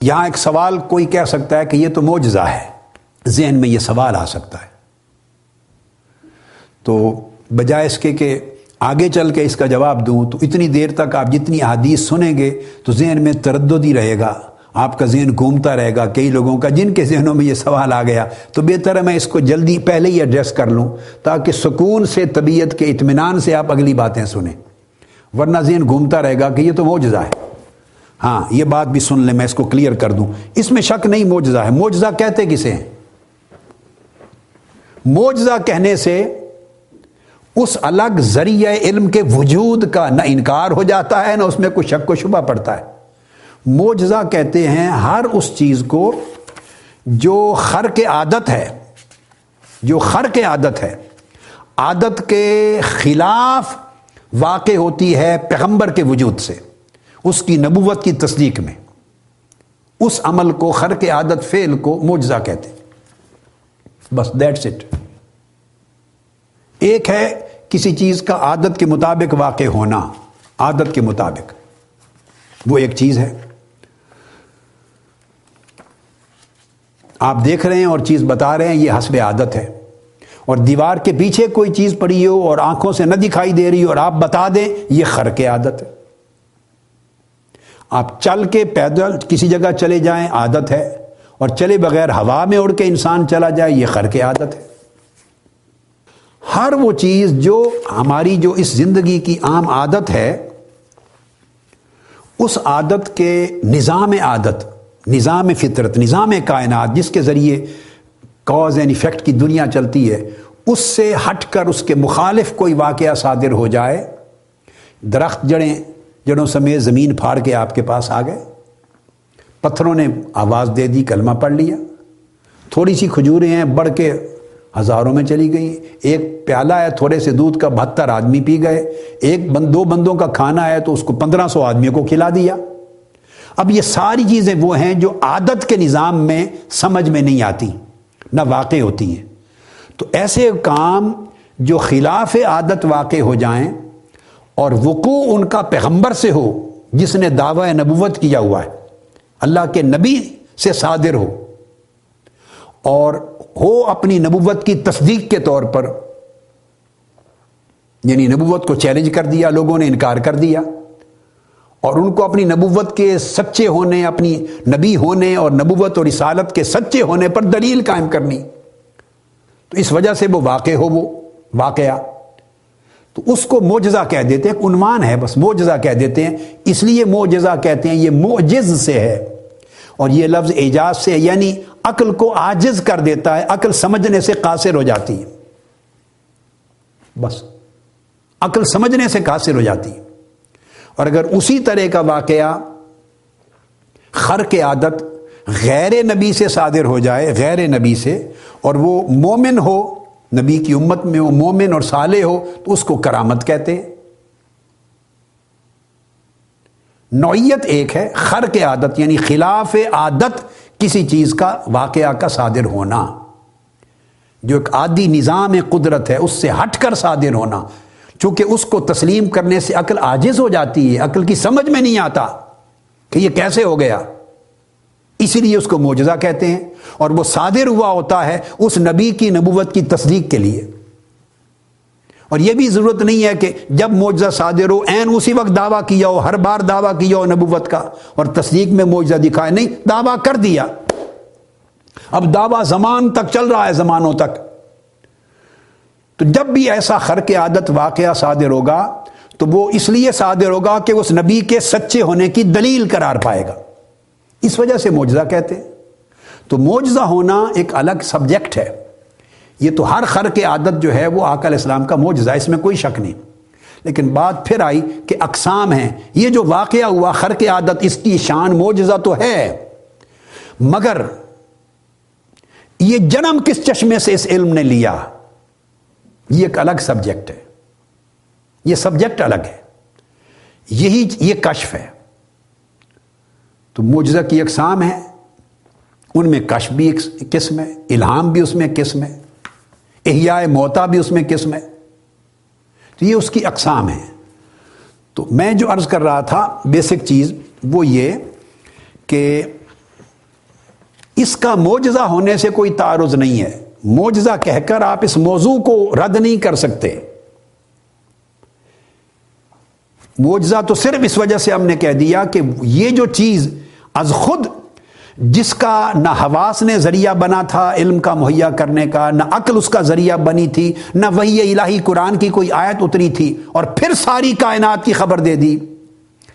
یہاں ایک سوال کوئی کہہ سکتا ہے کہ یہ تو معجزہ ہے، ذہن میں یہ سوال آ سکتا ہے، تو بجائے اس کے کہ آگے چل کے اس کا جواب دوں تو اتنی دیر تک آپ جتنی احادیث سنیں گے تو ذہن میں تردد ہی رہے گا، آپ کا ذہن گھومتا رہے گا، کئی لوگوں کا جن کے ذہنوں میں یہ سوال آ گیا تو بہتر ہے میں اس کو جلدی پہلے ہی ایڈریس کر لوں تاکہ سکون سے، طبیعت کے اطمینان سے آپ اگلی باتیں سنیں، ورنہ ذہن گھومتا رہے گا کہ یہ تو معجزہ ہے۔ ہاں یہ بات بھی سن لیں، میں اس کو کلیئر کر دوں، اس میں شک نہیں معجزہ ہے۔ معجزہ کہتے کسے ہیں؟ معجزہ کہنے سے اس الگ ذریعہ علم کے وجود کا نہ انکار ہو جاتا ہے نہ اس میں کوئی شک و شبہ پڑتا ہے۔ معجزہ کہتے ہیں ہر اس چیز کو جو خرق عادت ہے، جو خرق عادت ہے، عادت کے خلاف واقع ہوتی ہے پیغمبر کے وجود سے، اس کی نبوت کی تصدیق میں، اس عمل کو، خرق عادت فعل کو معجزہ کہتے ہیں، بس دیٹس اٹ۔ ایک ہے کسی چیز کا عادت کے مطابق واقع ہونا، عادت کے مطابق، وہ ایک چیز ہے، آپ دیکھ رہے ہیں اور چیز بتا رہے ہیں، یہ حسب عادت ہے، اور دیوار کے پیچھے کوئی چیز پڑی ہو اور آنکھوں سے نہ دکھائی دے رہی ہو اور آپ بتا دیں، یہ خرق عادت ہے۔ آپ چل کے پیدل کسی جگہ چلے جائیں، عادت ہے، اور چلے بغیر ہوا میں اڑ کے انسان چلا جائے، یہ خرق عادت ہے۔ ہر وہ چیز جو ہماری جو اس زندگی کی عام عادت ہے، اس عادت کے نظام عادت، نظام فطرت، نظام کائنات، جس کے ذریعے کاز اینڈ ایفیکٹ کی دنیا چلتی ہے، اس سے ہٹ کر اس کے مخالف کوئی واقعہ صادر ہو جائے، درخت جڑوں سمیت زمین پھاڑ کے آپ کے پاس آ گئے، پتھروں نے آواز دے دی، کلمہ پڑھ لیا، تھوڑی سی کھجوریں ہیں بڑھ کے ہزاروں میں چلی گئی، ایک پیالہ ہے تھوڑے سے دودھ کا 72 آدمی پی گئے، دو بندوں کا کھانا ہے تو اس کو 1500 آدمیوں کو کھلا دیا۔ اب یہ ساری چیزیں وہ ہیں جو عادت کے نظام میں سمجھ میں نہیں آتی، نہ واقع ہوتی ہیں۔ تو ایسے کام جو خلاف عادت واقع ہو جائیں اور وقوع ان کا پیغمبر سے ہو، جس نے دعوی نبوت کیا ہوا ہے، اللہ کے نبی سے صادر ہو، اور ہو اپنی نبوت کی تصدیق کے طور پر، یعنی نبوت کو چیلنج کر دیا، لوگوں نے انکار کر دیا، اور ان کو اپنی نبوت کے سچے ہونے، اپنی نبی ہونے اور نبوت اور رسالت کے سچے ہونے پر دلیل قائم کرنی، تو اس وجہ سے وہ واقع ہو، وہ واقعہ، تو اس کو معجزہ کہہ دیتے ہیں، ایک عنوان ہے بس، معجزہ کہہ دیتے ہیں، اس لیے معجزہ کہتے ہیں، یہ معجز سے ہے، اور یہ لفظ اعجاز سے ہے، یعنی عقل کو عاجز کر دیتا ہے، عقل سمجھنے سے قاصر ہو جاتی ہے، بس عقل سمجھنے سے قاصر ہو جاتی ہے۔ اور اگر اسی طرح کا واقعہ خرق عادت غیر نبی سے صادر ہو جائے، غیر نبی سے، اور وہ مومن ہو، نبی کی امت میں وہ مومن اور صالح ہو، تو اس کو کرامت کہتے ہیں۔ نوعیت ایک ہے خرق عادت، یعنی خلاف عادت کسی چیز کا، واقعہ کا صادر ہونا، جو ایک عادی نظام قدرت ہے اس سے ہٹ کر صادر ہونا، چونکہ اس کو تسلیم کرنے سے عقل عاجز ہو جاتی ہے، عقل کی سمجھ میں نہیں آتا کہ یہ کیسے ہو گیا، اسی لیے اس کو معجزہ کہتے ہیں، اور وہ صادر ہوا ہوتا ہے اس نبی کی نبوت کی تصدیق کے لیے۔ اور یہ بھی ضرورت نہیں ہے کہ جب معجزہ صادر ہو عین اسی وقت دعویٰ کیا ہو، ہر بار دعویٰ کیا ہو نبوت کا اور تصدیق میں معجزہ دکھائے، نہیں، دعویٰ کر دیا، اب دعویٰ زمان تک چل رہا ہے، زمانوں تک۔ تو جب بھی ایسا خرق عادت واقعہ صادر ہوگا تو وہ اس لیے صادر ہوگا کہ اس نبی کے سچے ہونے کی دلیل قرار پائے گا، اس وجہ سے معجزہ کہتے ہیں۔ تو معجزہ ہونا ایک الگ سبجیکٹ ہے، یہ تو ہر خرق عادت جو ہے وہ آقا علیہ السلام کا معجزہ ہے، اس میں کوئی شک نہیں۔ لیکن بات پھر آئی کہ اقسام ہیں، یہ جو واقعہ ہوا خرق عادت، اس کی شان معجزہ تو ہے، مگر یہ جنم کس چشمے سے اس علم نے لیا، یہ ایک الگ سبجیکٹ ہے، یہ سبجیکٹ الگ ہے، یہ کشف ہے۔ تو معجزہ کی اقسام ہیں، ان میں کشف بھی ایک قسم ہے، الہام بھی اس میں قسم ہے، احیاء موتا بھی اس میں قسم ہے، تو یہ اس کی اقسام ہیں۔ تو میں جو عرض کر رہا تھا بیسک چیز وہ یہ کہ اس کا معجزہ ہونے سے کوئی تعارض نہیں ہے، معجزہ کہہ کر آپ اس موضوع کو رد نہیں کر سکتے۔ معجزہ تو صرف اس وجہ سے ہم نے کہہ دیا کہ یہ جو چیز از خود، جس کا نہ حواس نے ذریعہ بنا تھا علم کا مہیا کرنے کا، نہ عقل اس کا ذریعہ بنی تھی، نہ وحی الہی قرآن کی کوئی آیت اتری تھی، اور پھر ساری کائنات کی خبر دے دی،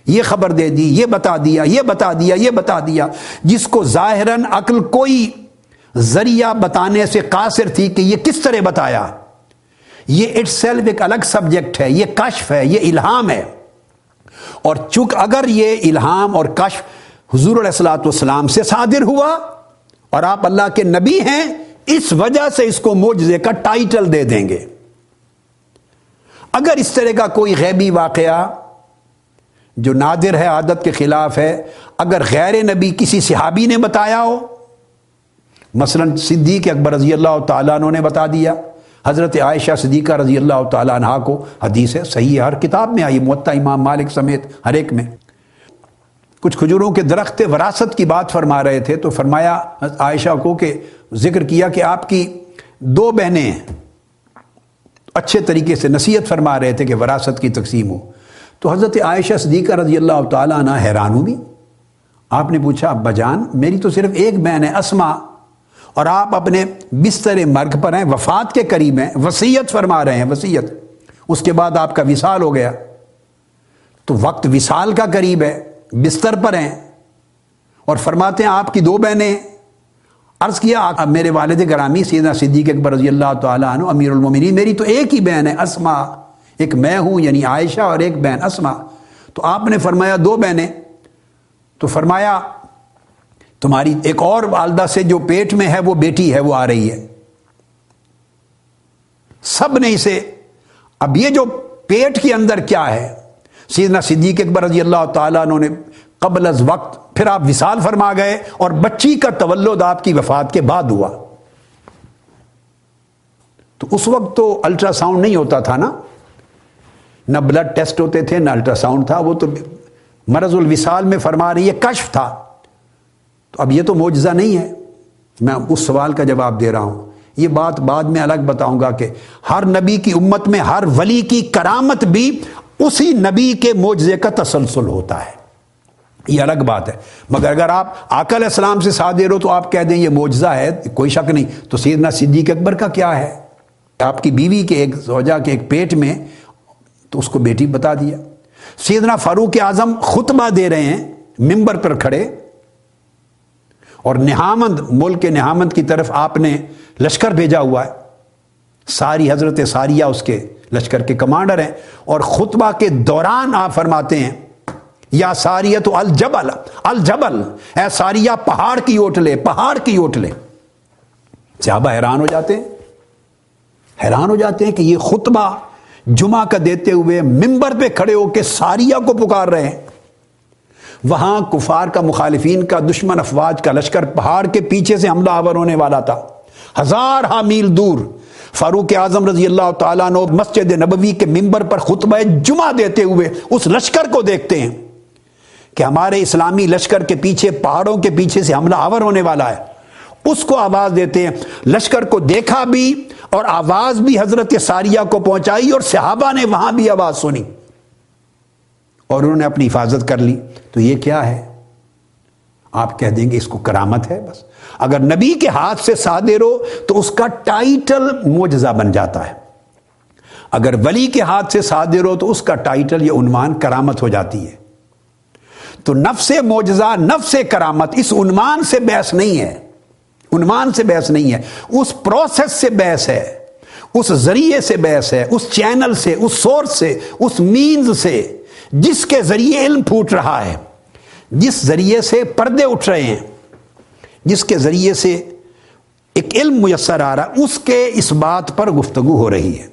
یہ خبر دے دی، یہ بتا دیا، یہ بتا دیا، یہ بتا دیا، جس کو ظاہراً عقل کوئی ذریعہ بتانے سے قاصر تھی کہ یہ کس طرح بتایا۔ یہ اٹ سیلف ایک الگ سبجیکٹ ہے، یہ کشف ہے، یہ الہام ہے۔ اور چونکہ اگر یہ الہام اور کشف حضور علیہ الصلوۃ والسلام سے صادر ہوا اور آپ اللہ کے نبی ہیں، اس وجہ سے اس کو معجزے کا ٹائٹل دے دیں گے۔ اگر اس طرح کا کوئی غیبی واقعہ جو نادر ہے، عادت کے خلاف ہے، اگر غیر نبی کسی صحابی نے بتایا ہو، مثلا صدیق اکبر رضی اللہ تعالیٰ عنہ نے بتا دیا، حضرت عائشہ صدیقہ رضی اللہ تعالیٰ عنہا کو، حدیث ہے صحیح ہے، ہر کتاب میں آئی، موطا امام مالک سمیت ہر ایک میں، کچھ کھجوروں کے درخت وراثت کی بات فرما رہے تھے تو فرمایا عائشہ کو کہ ذکر کیا کہ آپ کی 2 بہنیں ہیں، اچھے طریقے سے نصیحت فرما رہے تھے کہ وراثت کی تقسیم ہو۔ تو حضرت عائشہ صدیقہ رضی اللہ تعالیٰ عنہ حیران ہوئی۔ آپ نے پوچھا ابا جان میری تو صرف ایک بہن ہے اسما، اور آپ اپنے بستر مرگ پر ہیں، وفات کے قریب ہیں، وصیت فرما رہے ہیں، وصیت، اس کے بعد آپ کا وصال ہو گیا، تو وقت وصال کا قریب ہے، بستر پر ہیں اور فرماتے ہیں آپ کی 2 بہنیں۔ عرض کیا میرے والد گرامی سیدنا صدیق اکبر رضی اللہ تعالیٰ عنہ امیر المومنین، میری تو ایک ہی بہن ہے اسما، ایک میں ہوں یعنی عائشہ اور ایک بہن اسما۔ تو آپ نے فرمایا 2 بہنیں، تو فرمایا تمہاری ایک اور والدہ سے جو پیٹ میں ہے وہ بیٹی ہے، وہ آ رہی ہے۔ سب نے اسے، اب یہ جو پیٹ کے اندر کیا ہے، سیدنا صدیق اکبر رضی اللہ تعالیٰ عنہ نے قبل از وقت، پھر آپ وصال فرما گئے اور بچی کا تولد آپ کی وفات کے بعد ہوا۔ تو اس وقت تو الٹرا ساؤنڈ نہیں ہوتا تھا نا، نہ بلڈ ٹیسٹ ہوتے تھے، نہ الٹرا ساؤنڈ تھا، وہ تو مرض الوصال میں فرما رہی ہے کشف تھا۔ تو اب یہ تو معجزہ نہیں ہے، میں اس سوال کا جواب دے رہا ہوں۔ یہ بات بعد میں الگ بتاؤں گا کہ ہر نبی کی امت میں ہر ولی کی کرامت بھی اسی نبی کے معجزے کا تسلسل ہوتا ہے، یہ الگ بات ہے۔ مگر اگر آپ آقا علیہ السلام سے صادر ہو تو آپ کہہ دیں یہ معجزہ ہے، کوئی شک نہیں۔ تو سیدنا صدیق اکبر کا کیا ہے، آپ کی بیوی کے ایک زوجہ کے ایک پیٹ میں، تو اس کو بیٹی بتا دیا۔ سیدنا فاروق اعظم خطبہ دے رہے ہیں منبر پر کھڑے، اور نہامند، ملک کے نہامند کی طرف آپ نے لشکر بھیجا ہوا ہے، ساری حضرت ساریہ اس کے لشکر کے کمانڈر ہیں، اور خطبہ کے دوران آپ فرماتے ہیں یا ساریہ تو الجبل الجبل، اے ساریہ پہاڑ کی اوٹ لے، پہاڑ کی اوٹ لے۔ صحابہ حیران ہو جاتے ہیں، حیران ہو جاتے ہیں کہ یہ خطبہ جمعہ کا دیتے ہوئے منبر پہ کھڑے ہو کے ساریہ کو پکار رہے ہیں۔ وہاں کفار کا، مخالفین کا، دشمن افواج کا لشکر پہاڑ کے پیچھے سے حملہ آور ہونے والا تھا، 1000 میل دور۔ فاروق اعظم رضی اللہ تعالیٰ عنہ مسجد نبوی کے منبر پر خطبہ جمعہ دیتے ہوئے اس لشکر کو دیکھتے ہیں کہ ہمارے اسلامی لشکر کے پیچھے، پہاڑوں کے پیچھے سے حملہ آور ہونے والا ہے، اس کو آواز دیتے ہیں۔ لشکر کو دیکھا بھی اور آواز بھی حضرت ساریہ کو پہنچائی، اور صحابہ نے وہاں بھی آواز سنی اور انہوں نے اپنی حفاظت کر لی۔ تو یہ کیا ہے؟ آپ کہہ دیں گے اس کو کرامت ہے۔ بس اگر نبی کے ہاتھ سے صادر ہو تو اس کا ٹائٹل معجزہ بن جاتا ہے، اگر ولی کے ہاتھ سے صادر ہو تو اس کا ٹائٹل یا عنوان کرامت ہو جاتی ہے۔ تو نفس معجزہ، نفس کرامت، اس عنوان سے بحث نہیں ہے، عنوان سے بحث نہیں ہے، اس پروسیس سے بحث ہے، اس ذریعے سے بحث ہے، اس چینل سے، اس سورس سے، اس مینز سے جس کے ذریعے علم پھوٹ رہا ہے، جس ذریعے سے پردے اٹھ رہے ہیں، جس کے ذریعے سے ایک علم میسر آ رہا ہے، اس کے اس بات پر گفتگو ہو رہی ہے۔